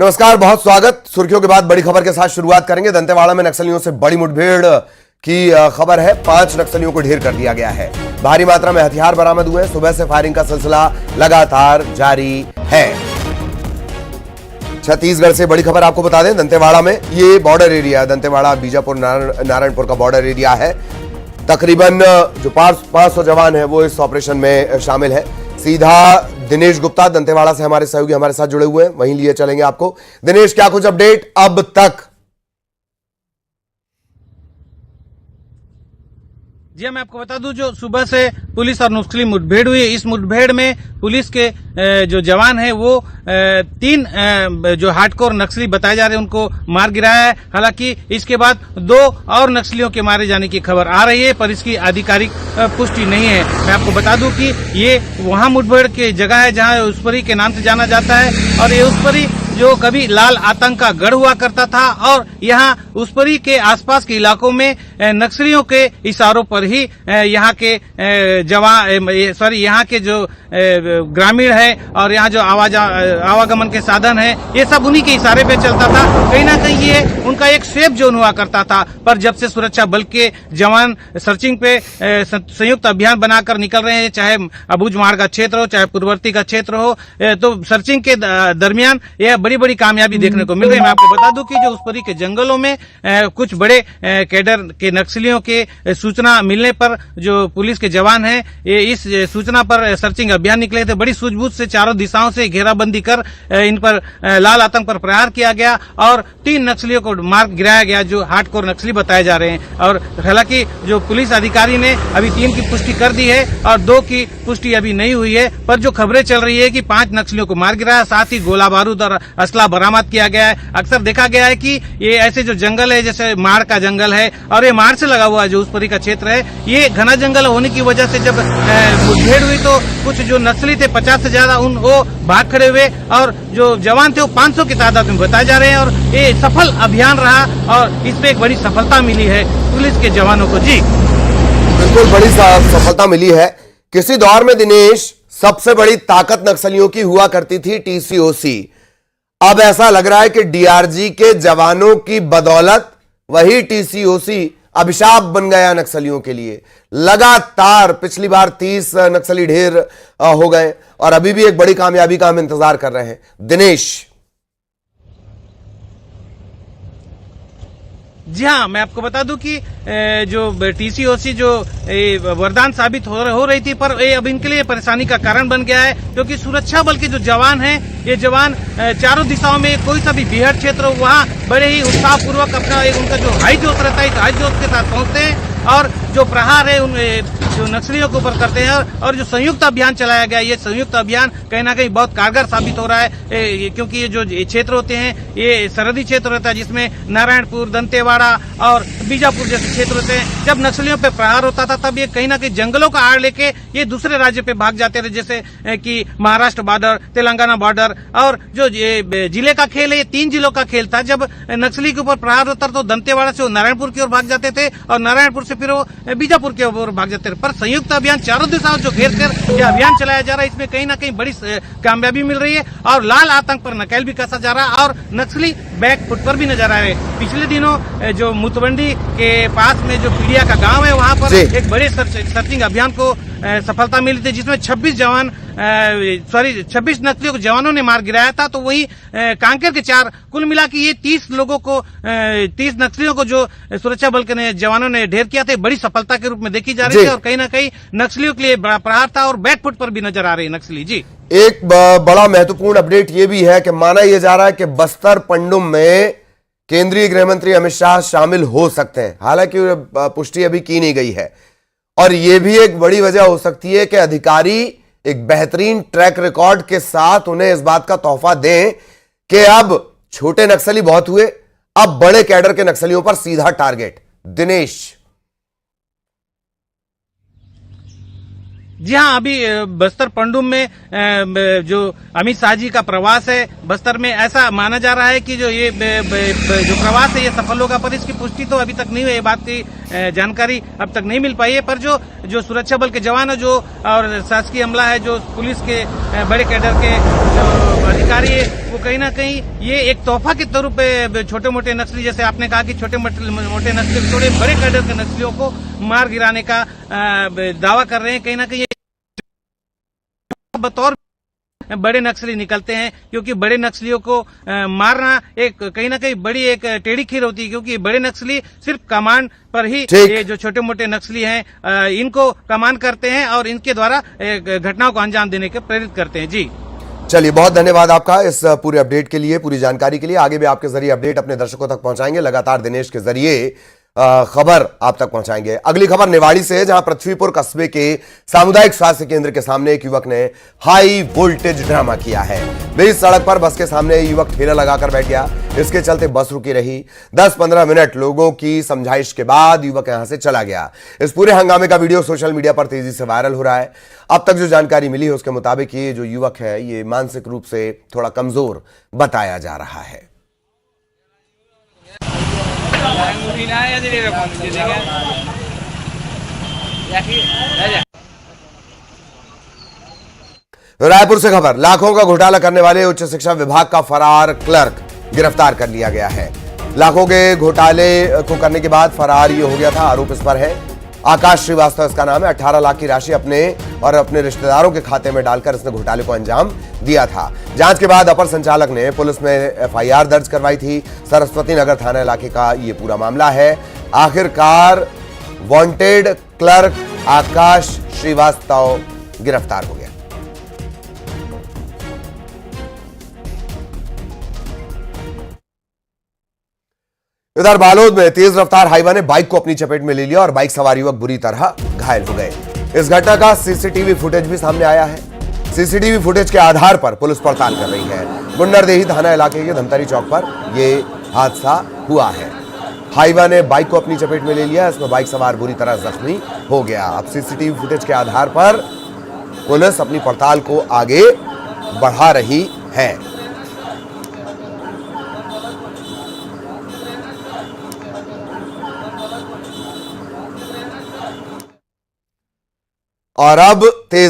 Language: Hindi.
नमस्कार, बहुत स्वागत। सुर्खियों के बाद बड़ी खबर के साथ शुरुआत करेंगे। दंतेवाड़ा में नक्सलियों से बड़ी मुठभेड़ की खबर है। 5 नक्सलियों को ढेर कर दिया गया है। भारी मात्रा में हथियार बरामद हुए। सुबह से फायरिंग का सिलसिला लगातार जारी है। छत्तीसगढ़ से बड़ी खबर आपको बता दें, दंतेवाड़ा में ये बॉर्डर एरिया, दंतेवाड़ा बीजापुर नारायणपुर का बॉर्डर एरिया है। तकरीबन जो 500 जवान है वो इस ऑपरेशन में शामिल है। सीधा दिनेश गुप्ता दंतेवाड़ा से हमारे सहयोगी हमारे साथ जुड़े हुए हैं, वहीं लिए चलेंगे आपको। दिनेश, क्या कुछ अपडेट अब तक? जी, मैं आपको बता दूं, जो सुबह से पुलिस और नक्सली मुठभेड़ हुई, इस मुठभेड़ में पुलिस के जो जवान हैं वो 3 जो हार्डकोर नक्सली बताए जा रहे हैं उनको मार गिराया है। हालांकि इसके बाद 2 और नक्सलियों के मारे जाने की खबर आ रही है, पर इसकी आधिकारिक पुष्टि नहीं है। मैं आपको बता दूं कि ये वहां मुठभेड़ की जगह है जहां उसपरी के नाम से जाना जाता है, और ये उसपरी जो कभी लाल आतंक का गढ़ हुआ करता था, और यहाँ उसपरी के आसपास के इलाकों में नक्सलियों के इशारों पर ही यहाँ के यहाँ के जो ग्रामीण है और यहाँ जो आवागमन के साधन है, ये सब उन्हीं के इशारे पे चलता था। कहीं ना कहीं ये उनका एक सेफ जोन हुआ करता था। पर जब से सुरक्षा बल के जवान सर्चिंग पे संयुक्त अभियान बनाकर निकल रहे हैं, चाहे अबूझमाड़ का क्षेत्र हो, चाहे पूर्ववर्ती का क्षेत्र हो, तो सर्चिंग के दरमियान यह बड़ी बड़ी कामयाबी देखने को मिल रही है। मैं आपको बता दूं कि जो उसपरी के जंगलों में कुछ बड़े कैडर के नक्सलियों के सूचना मिलने पर जो पुलिस के जवान हैं, ये इस सूचना पर सर्चिंग अभियान निकले थे। बड़ी सूझबूझ से चारों दिशाओं से घेराबंदी कर इन पर लाल आतंक पर प्रहार किया गया और 3 नक्सलियों को मार गिराया गया, जो हार्डकोर नक्सली बताए जा रहे हैं। और हालांकि जो पुलिस अधिकारी ने अभी 3 की पुष्टि कर दी है और 2 की पुष्टि अभी नहीं हुई है, पर जो खबरें चल रही है कि 5 नक्सलियों को मार गिराया, साथ ही गोला बारूद और असला बरामद किया गया है। अक्सर देखा गया है कि ये ऐसे जो जंगल है, जैसे माड़ का जंगल है और ये माड़ से लगा हुआ जो उसपरी का क्षेत्र है, ये घना जंगल होने की वजह से जब मुठभेड़ हुई तो कुछ जो नक्सली थे 50 से ज्यादा वो भाग खड़े हुए, और जो जवान थे वो 500 की तादाद में बताए जा रहे हैं। और ये सफल अभियान रहा और इसमें एक बड़ी सफलता मिली है पुलिस के जवानों को। जी बिल्कुल, बड़ी सफलता मिली है। किसी दौर में दिनेश, सबसे बड़ी ताकत नक्सलियों की हुआ करती थी टीसीओसी। अब ऐसा लग रहा है कि डीआरजी के जवानों की बदौलत वही टीसीओसी अभिशाप बन गया नक्सलियों के लिए। लगातार पिछली बार 30 नक्सली ढेर हो गए और अभी भी एक बड़ी कामयाबी का हम इंतजार कर रहे हैं। दिनेश, जी हाँ, मैं आपको बता दूं कि जो टीसीओसी जो वरदान साबित हो रही थी, पर ये अब इनके लिए परेशानी का कारण बन गया है, क्योंकि सुरक्षा बल के जो जवान हैं, ये जवान चारों दिशाओं में कोई सा भी बीहड़ क्षेत्र हो वहाँ बड़े ही उत्साहपूर्वक अपना उनका जो हाई जोश रहता है, इस हाई जोश के साथ पहुंचते हैं और जो प्रहार है उन जो नक्सलियों के ऊपर करते हैं। और जो संयुक्त अभियान चलाया गया, ये संयुक्त अभियान कहीं ना कहीं बहुत कारगर साबित हो रहा है, क्योंकि ये जो क्षेत्र होते हैं ये सरहदी क्षेत्र रहता है, जिसमें नारायणपुर, दंतेवाड़ा और बीजापुर जैसे क्षेत्र होते हैं। जब नक्सलियों पे प्रहार होता था तब ये कहीं ना कहीं जंगलों का आड़ लेके ये दूसरे राज्य पे भाग जाते थे, जैसे कि महाराष्ट्र बॉर्डर, तेलंगाना बॉर्डर। और जो जिले का खेल है, ये 3 जिलों का खेल था। जब नक्सली के ऊपर प्रहार होता तो दंतेवाड़ा से वो नारायणपुर की ओर भाग जाते थे और नारायणपुर से फिर वो बीजापुर की ओर भाग जाते थे। पर संयुक्त अभियान चारों दिशाओं जो घेर कर यह अभियान चलाया जा रहा है, इसमें कहीं ना कहीं बड़ी कामयाबी मिल रही है और लाल आतंक पर नकेल भी कसा जा रहा है और नक्सली बैक फुट पर भी नजर आ रहे हैं। पिछले दिनों जो मुतवंडी के पास में जो पीड़िया का गांव है, वहां पर एक बड़े सर्चिंग अभियान को सफलता मिली थी, जिसमें 26 नक्सलियों को जवानों ने मार गिराया था। तो वही कांकेर के 4 कुल मिला के ये 30 लोगों को 30 नक्सलियों को जो सुरक्षा बल के जवानों ने ढेर किया था, बड़ी सफलता के रूप में देखी जा रही है और कहीं ना कहीं नक्सलियों के लिए बड़ा प्रहार था और बैकफुट पर भी नजर आ रही है नक्सली। जी, एक बड़ा महत्वपूर्ण अपडेट यह भी है कि माना यह जा रहा है कि बस्तर पंडुम में केंद्रीय गृह मंत्री अमित शाह शामिल हो सकते हैं। हालांकि पुष्टि अभी की नहीं गई है और यह भी एक बड़ी वजह हो सकती है कि अधिकारी एक बेहतरीन ट्रैक रिकॉर्ड के साथ उन्हें इस बात का तोहफा दें कि अब छोटे नक्सली बहुत हुए, अब बड़े कैडर के नक्सलियों पर सीधा टारगेट। दिनेश, जी हाँ, अभी बस्तर पंडुम में जो अमित शाह जी का प्रवास है बस्तर में, ऐसा माना जा रहा है कि जो ये जो प्रवास है ये सफल होगा, पर इसकी पुष्टि तो अभी तक नहीं हुई, ये बात की जानकारी अब तक नहीं मिल पाई है। पर जो सुरक्षा बल के जवान है जो और शासकीय अमला है, जो पुलिस के बड़े कैडर के जो अधिकारी है वो कहीं ना कहीं ये एक तोहफा के तौर पे छोटे मोटे नक्सली, जैसे आपने कहा कि छोटे मोटे नक्सली थोड़े बड़े कैडर के नक्सलियों को मार गिराने का दावा कर रहे हैं। कहीं ना कहीं बतौर बड़े नक्सली निकलते हैं, क्योंकि बड़े नक्सलियों को मारना एक कहीं ना कहीं बड़ी एक टेढ़ी खीर होती है, क्योंकि बड़े नक्सली सिर्फ कमांड पर ही ये जो छोटे मोटे नक्सली हैं इनको कमांड करते हैं और इनके द्वारा घटनाओं को अंजाम देने के प्रेरित करते हैं। जी चलिए, बहुत धन्यवाद आपका इस पूरे अपडेट के लिए, पूरी जानकारी के लिए। आगे भी आपके जरिए अपडेट अपने दर्शकों तक पहुंचाएंगे, लगातार दिनेश के जरिए खबर आप तक पहुंचाएंगे। अगली खबर निवाड़ी से है, जहां पृथ्वीपुर कस्बे के सामुदायिक स्वास्थ्य केंद्र के सामने एक युवक ने हाई वोल्टेज ड्रामा किया है। बीच सड़क पर बस के सामने युवक ठेला लगाकर बैठ गया। इसके चलते बस रुकी रही। 10-15 मिनट लोगों की समझाइश के बाद युवक यहां से चला गया। इस पूरे हंगामे का वीडियो सोशल मीडिया पर तेजी से वायरल हो रहा है। अब तक जो जानकारी मिली है उसके मुताबिक ये जो युवक है ये मानसिक रूप से थोड़ा कमजोर बताया जा रहा है। रायपुर से खबर, लाखों का घोटाला करने वाले उच्च शिक्षा विभाग का फरार क्लर्क गिरफ्तार कर लिया गया है। लाखों के घोटाले को करने के बाद फरार ये हो गया था। आरोप इस पर है, आकाश श्रीवास्तव इसका नाम है। 18 लाख की राशि अपने और अपने रिश्तेदारों के खाते में डालकर इसने घोटाले को अंजाम दिया था। जांच के बाद अपर संचालक ने पुलिस में FIR दर्ज करवाई थी। सरस्वती नगर थाना इलाके का ये पूरा मामला है। आखिरकार वांटेड क्लर्क आकाश श्रीवास्तव गिरफ्तार हो गया। इधर बालोद में तेज रफ्तार हाईवा ने बाइक को अपनी चपेट में ले लिया और बाइक सवार युवक बुरी तरह घायल हो गए। इस घटना का CCTV फुटेज भी सामने आया है। CCTV फुटेज के आधार पर पुलिस पड़ताल कर रही है। गुंडरदेही थाना इलाके के धमतरी चौक पर यह हादसा हुआ है। हाईवा ने बाइक को अपनी चपेट में ले लिया, इसमें बाइक सवार बुरी तरह जख्मी हो गया। अब CCTV फुटेज के आधार पर पुलिस अपनी पड़ताल को आगे बढ़ा रही है। और अब तेज